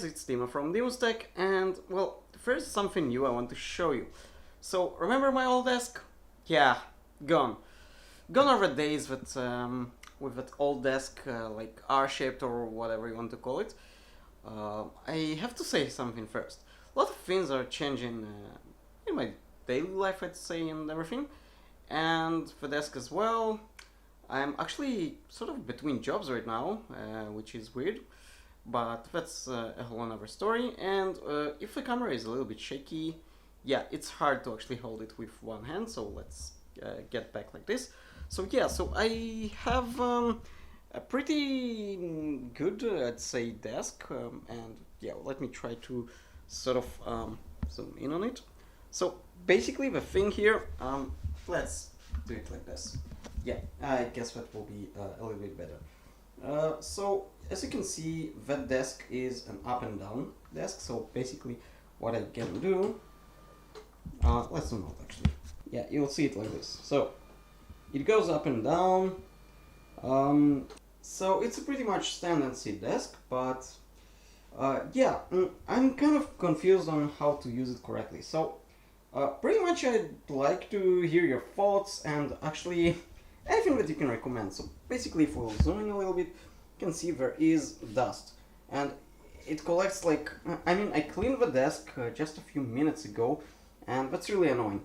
guys, it's Timo from Demostech, and well, first something new I want to show you. So, remember my old desk? Yeah, gone. Gone are the days with that old desk, like R-shaped or whatever you want to call it. I have to say something first. A lot of things are changing in my daily life, I'd say, and everything. And the desk as well. I'm actually sort of between jobs right now, which is weird. But that's a whole another story. And if the camera is a little bit shaky, yeah, it's hard to actually hold it with one hand. So let's get back like this. So yeah, so I have a pretty good, I'd say, desk. And yeah, let me try to sort of zoom in on it. So basically the thing here, let's do it like this. Yeah, I guess that will be a little bit better. So as you can see, that desk is an up and down desk. So basically what I can do, let's zoom out actually. Yeah, you'll see it like this. So it goes up and down. So it's a pretty much standard seat desk, but yeah, I'm kind of confused on how to use it correctly. So pretty much I'd like to hear your thoughts and actually anything that you can recommend. So basically, if we'll zoom in a little bit, you can see there is dust, and it collects like, I mean, I cleaned the desk just a few minutes ago, and that's really annoying.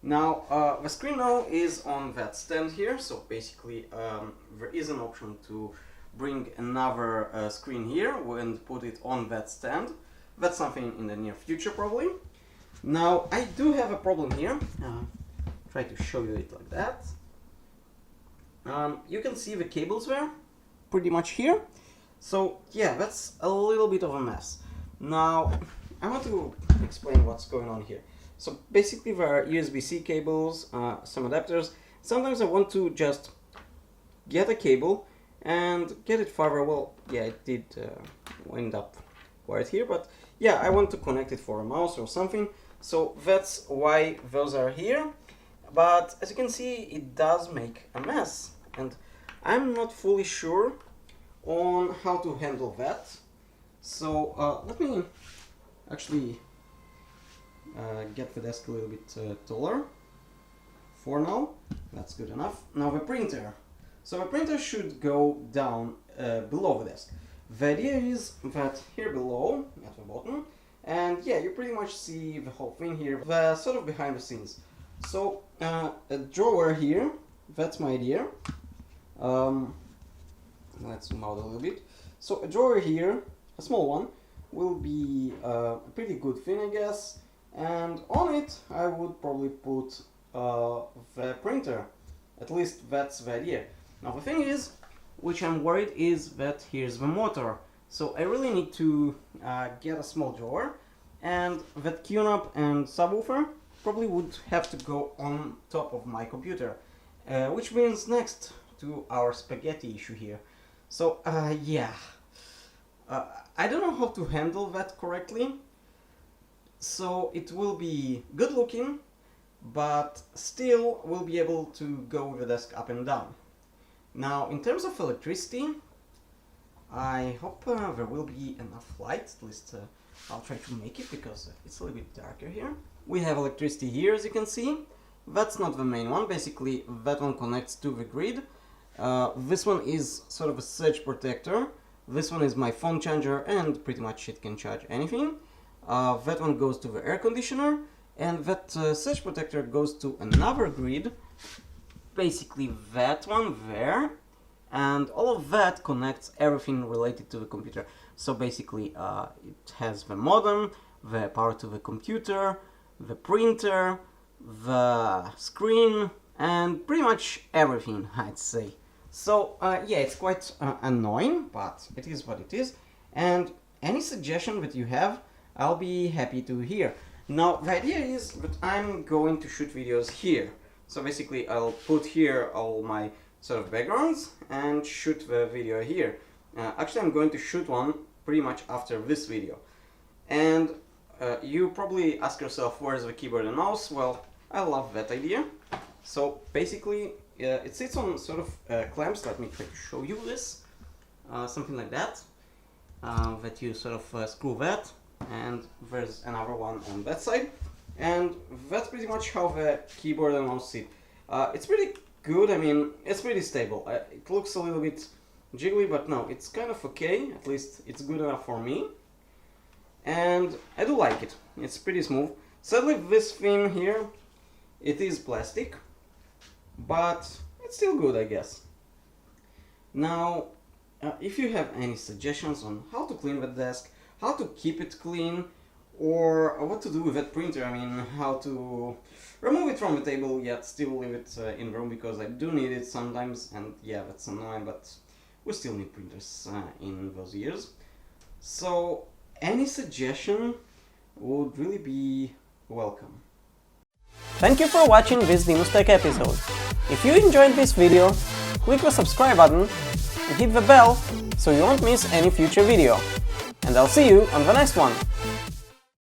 Now the screen now is on that stand here, so basically there is an option to bring another screen here and put it on that stand. That's something in the near future probably. Now I do have a problem here. Try to show you it like that. You can see the cables there, pretty much here. So yeah, that's a little bit of a mess. Now I want to explain what's going on here. So basically there are USB-C cables, some adapters. Sometimes I want to just get a cable and get it farther. Well, yeah, it did wind up right here, but yeah, I want to connect it for a mouse or something. So that's why those are here. But as you can see, it does make a mess, and I'm not fully sure on how to handle that. So let me actually get the desk a little bit taller for now. That's good enough. Now the printer. So the printer should go down below the desk. The idea is that here below, at the bottom, and yeah, you pretty much see the whole thing here, the sort of behind the scenes. So a drawer here, that's my idea. Let's zoom out a little bit. So a drawer here, a small one, will be a pretty good thing, I guess. And on it, I would probably put the printer. At least that's the idea. Now the thing is, which I'm worried, is that here's the motor. So I really need to get a small drawer, and that QNAP and subwoofer probably would have to go on top of my computer, which means next to our spaghetti issue here. So yeah, I don't know how to handle that correctly. So it will be good looking, but still we'll be able to go with the desk up and down. Now in terms of electricity, I hope there will be enough light. At least I'll try to make it, because it's a little bit darker here. We have electricity here, as you can see. That's not the main one. Basically that one connects to the grid. This one is sort of a surge protector. This one is my phone charger, and pretty much it can charge anything. That one goes to the air conditioner, and that surge protector goes to another grid. Basically that one there. And all of that connects everything related to the computer. So basically it has the modem, the power to the computer, the printer, the screen, and pretty much everything, I'd say. So yeah, it's quite annoying, but it is what it is. And any suggestion that you have, I'll be happy to hear. Now the idea is that I'm going to shoot videos here. So basically I'll put here all my sort of backgrounds and shoot the video here. Actually I'm going to shoot one pretty much after this video. And you probably ask yourself, where's the keyboard and mouse? Well, I love that idea. So basically it sits on sort of clamps. Let me try to show you this. Something like that. that you sort of screw that, and there's another one on that side, and that's pretty much how the keyboard and mouse sit. It's pretty good. I mean, it's pretty stable. It looks a little bit jiggly, but no, it's kind of okay. At least it's good enough for me, and I do like it. It's pretty smooth. Sadly, this thing here, it is plastic, but it's still good, I guess. Now, if you have any suggestions on how to clean the desk, how to keep it clean, or what to do with that printer, I mean, how to remove it from the table yet still leave it in the room, because I do need it sometimes, and yeah, that's annoying, but we still need printers in those years. So any suggestion would really be welcome. Thank you for watching this DinusTech episode. If you enjoyed this video, click the subscribe button and hit the bell so you won't miss any future video. And I'll see you on the next one.